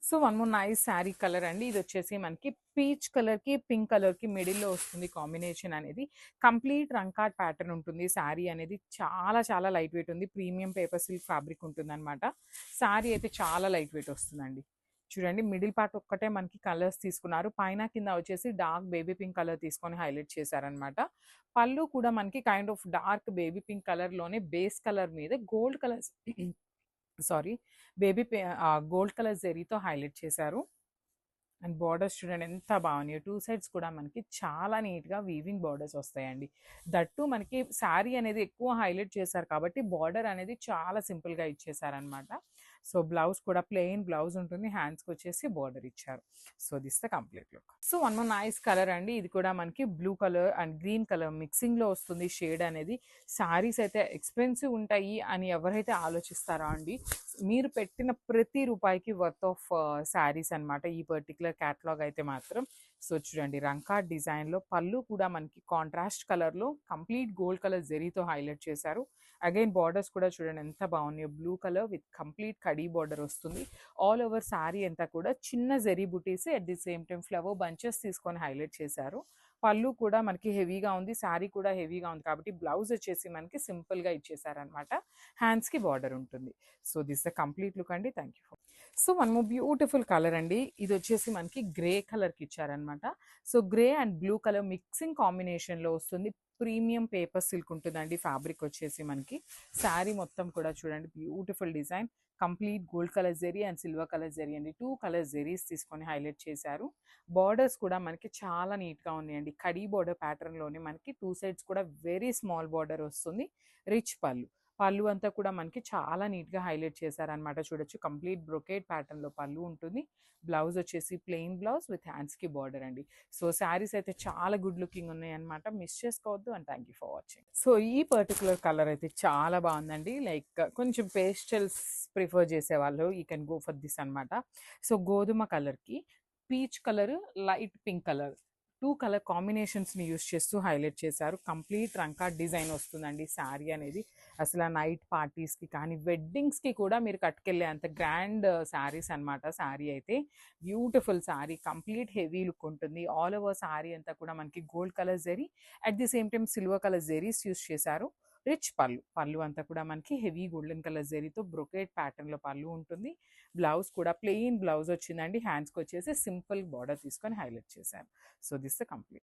So one more nice sari colour అండి. ఇది వచ్చేసి మనకి పీచ్ కలర్‌కి, పింక్ కలర్‌కి మిడిల్‌లో వస్తుంది కాంబినేషన్ అనేది. కంప్లీట్ రంకాట్ ప్యాటర్న్ ఉంటుంది. శారీ అనేది చాలా చాలా లైట్ వెయిట్ ఉంది. ప్రీమియం పేపర్ సిల్క్ ఫ్యాబ్రిక్ ఉంటుందనమాట. శారీ అయితే చాలా లైట్ వెయిట్ వస్తుందండి. చూడండి మిడిల్ పార్ట్ ఒక్కటే మనకి కలర్స్ తీసుకున్నారు. పైన కింద వచ్చేసి డార్క్ బేబీ పింక్ కలర్ తీసుకొని హైలైట్ చేశారనమాట. పళ్ళు కూడా మనకి kind of dark baby pink కలర్‌లోనే బేస్ కలర్ మీద gold colours sorry gold colour జెరీతో హైలైట్ చేశారు. అండ్ బార్డర్స్ చూడండి ఎంత బాగున్నాయో. 2 సైడ్స్ కూడా మనకి చాలా నీట్‌గా వీవింగ్ బార్డర్స్ వస్తాయండి. దట్టు మనకి శారీ అనేది ఎక్కువ హైలైట్ చేశారు కాబట్టి బార్డర్ అనేది చాలా సింపుల్‌గా ఇచ్చేసారనమాట. సో, బ్లౌజ్ కూడా ప్లెయిన్ బ్లౌజ్ ఉంటుంది. హ్యాండ్స్‌కొచ్చేసి బార్డర్ ఇచ్చారు. So, this the complete look. So, one more nice colour అండి. ఇది కూడా మనకి blue colour and green colour మిక్సింగ్‌లో వస్తుంది షేడ్ అనేది. శారీస్ అయితే ఎక్స్‌పెన్సివ్ ఉంటాయి అని ఎవరైతే ఆలోచిస్తారో అండి, మీరు పెట్టిన ప్రతి రూపాయికి వర్త్ ఆఫ్ శారీస్ అనమాట ఈ పర్టిక్యులర్ క్యాటలాగ్ అయితే మాత్రం. సో చూడండి రంకాట్ డిజైన్లో పళ్ళు కూడా మనకి కాంట్రాస్ట్ కలర్లో కంప్లీట్ గోల్డ్ కలర్ జెరీతో హైలైట్ చేశారు. అగైన్ బార్డర్స్ కూడా చూడండి ఎంత బాగున్నాయో. Blue colour with complete khadi border వస్తుంది. ఆల్ ఓవర్ శారీ అంతా కూడా చిన్న జెరీ బుటీస్ at the same time flower bunches తీసుకొని హైలైట్ చేశారు. పళ్ళు కూడా మనకి హెవీగా ఉంది. శారీ కూడా హెవీగా ఉంది కాబట్టి బ్లౌజ్ వచ్చేసి మనకి సింపుల్గా ఇచ్చేసారనమాట. హ్యాండ్స్కి బార్డర్ ఉంటుంది. So this the complete look అండి. Thank you. So one more beautiful colour అండి. ఇది వచ్చేసి మనకి గ్రే కలర్కి ఇచ్చారనమాట. So grey and blue colour mixing కాంబినేషన్లో వస్తుంది. ప్రీమియం పేపర్ సిల్క్ ఉంటుందండి ఫ్యాబ్రిక్ వచ్చేసి మనకి. శారీ మొత్తం కూడా చూడండి beautiful design. Complete gold colour zari and silver colour zari అండి. 2 కలర్ జెరీస్ తీసుకొని హైలైట్ చేశారు. బార్డర్స్ కూడా మనకి చాలా నీట్గా ఉన్నాయండి. కడీ బార్డర్ ప్యాటర్న్లోనే మనకి 2 సైడ్స్ కూడా వెరీ స్మాల్ బార్డర్ వస్తుంది. రిచ్ పళ్ళు. పళ్ళు అంతా కూడా మనకి చాలా నీట్‌గా హైలైట్ చేశారనమాట. చూడొచ్చు కంప్లీట్ బ్రొకేడ్ ప్యాటర్న్‌లో పళ్ళు ఉంటుంది. బ్లౌజ్ వచ్చేసి ప్లెయిన్ బ్లౌజ్ విత్ హ్యాండ్స్‌కి బార్డర్ అండి. సో, శారీస్ అయితే చాలా గుడ్ లుకింగ్ ఉన్నాయన్నమాట. మిస్ చేసుకోవద్దు. And thank you for watching. So, ఈ పర్టిక్యులర్ కలర్ అయితే చాలా బాగుందండి. లైక్ కొంచెం పేస్టల్స్ ప్రిఫర్ చేసేవాళ్ళు you can go for this అనమాట. సో, గోధుమ కలర్‌కి peach colour, light pink colour 2 colour కాంబినేషన్స్‌ని యూజ్ చేస్తూ హైలైట్ చేశారు. కంప్లీట్ రంకాట్ డిజైన్ వస్తుందండి శారీ అనేది. అసలు ఆ నైట్ పార్టీస్‌కి కానీ, వెడ్డింగ్స్‌కి కూడా మీరు కట్టుకెళ్ళే అంత గ్రాండ్ శారీస్ అనమాట. శారీ అయితే beautiful sari. Complete heavy look ఉంటుంది. ఆల్ ఓవర్ శారీ అంతా కూడా మనకి gold colour zari at the same time silver colour zaris use చేశారు. రిచ్ పళ్ళు. పళ్ళు అంతా కూడా మనకి హెవీ గోల్డెన్ కలర్ జెరీతో బ్రొకేడ్ ప్యాటర్న్‌లో పళ్ళు ఉంటుంది. బ్లౌజ్ కూడా ప్లెయిన్ బ్లౌజ్ వచ్చిందండి. హ్యాండ్స్‌కి వచ్చేసి సింపుల్ బార్డర్ తీసుకొని హైలైట్ చేశారు. So this the complete.